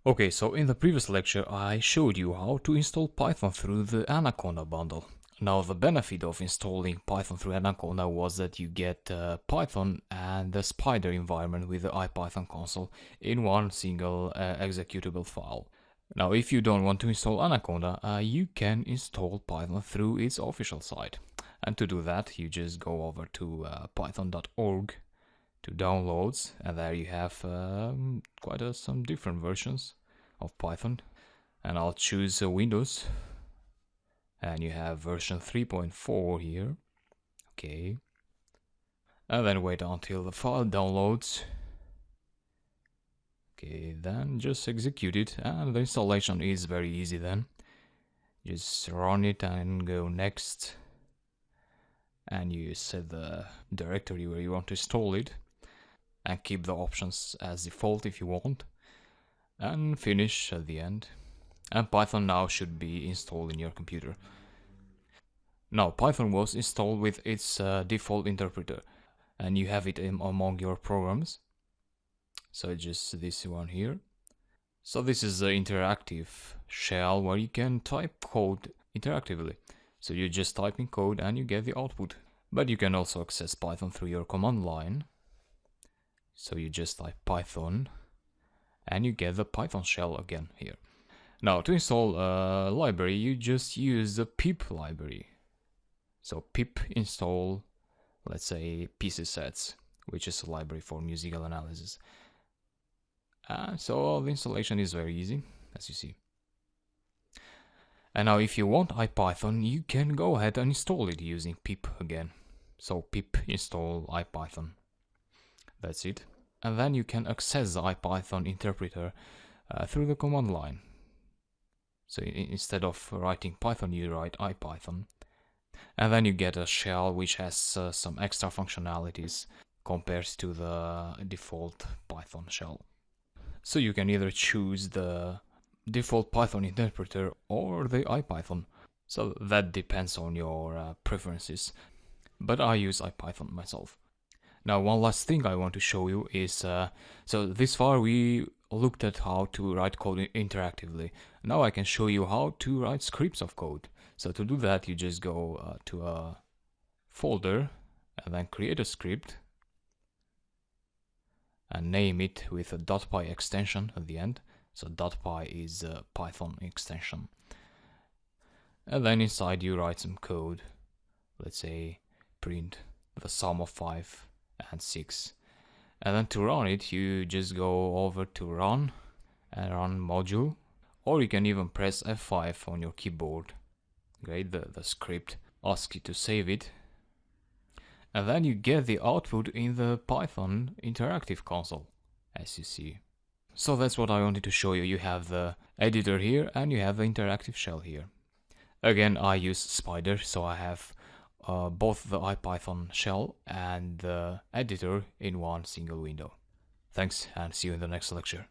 Okay, so in the previous lecture I showed you how to install Python through the Anaconda bundle. Now the benefit of installing Python through Anaconda was that you get Python and the Spider environment with the IPython console in one single executable file. Now if you don't want to install Anaconda, you can install Python through its official site. And to do that, you just go over to python.org to downloads, and there you have some different versions of Python. And I'll choose Windows, and you have version 3.4 here. Okay, and then wait until the file downloads. Okay, then just execute it, and the installation is very easy. Then just run it and go next, and you set the directory where you want to install it and keep the options as default if you want, and finish at the end. And Python now should be installed in your computer. Now Python was installed with its default interpreter, and you have it among your programs. So just this one here. So this is the interactive shell where you can type code interactively. So you just type in code and you get the output. But you can also access Python through your command line. So you just type Python and you get the Python shell again here. Now to install a library, you just use the pip library. So pip install, let's say PCSets, which is a library for musical analysis. So the installation is very easy, as you see. And now if you want IPython, you can go ahead and install it using pip again. So pip install IPython. That's it. And then you can access the IPython interpreter through the command line. So instead of writing Python, you write IPython. And then you get a shell which has some extra functionalities compared to the default Python shell. So you can either choose the default Python interpreter or the IPython. So that depends on your preferences. But I use IPython myself. Now one last thing I want to show you is, so this far we looked at how to write code interactively. Now I can show you how to write scripts of code. So to do that, you just go to a folder and then create a script and name it with a .py extension at the end. So .py is a Python extension. And then inside you write some code. Let's say print the sum of 5 and 6. And then to run it, you just go over to run and run module, or you can even press F5 on your keyboard. Okay, the script asks you to save it, and then you get the output in the Python interactive console, as you see. So that's what I wanted to show you. You have the editor here and you have the interactive shell here. Again, I use Spider, so I have both the IPython shell and the editor in one single window. Thanks, and see you in the next lecture.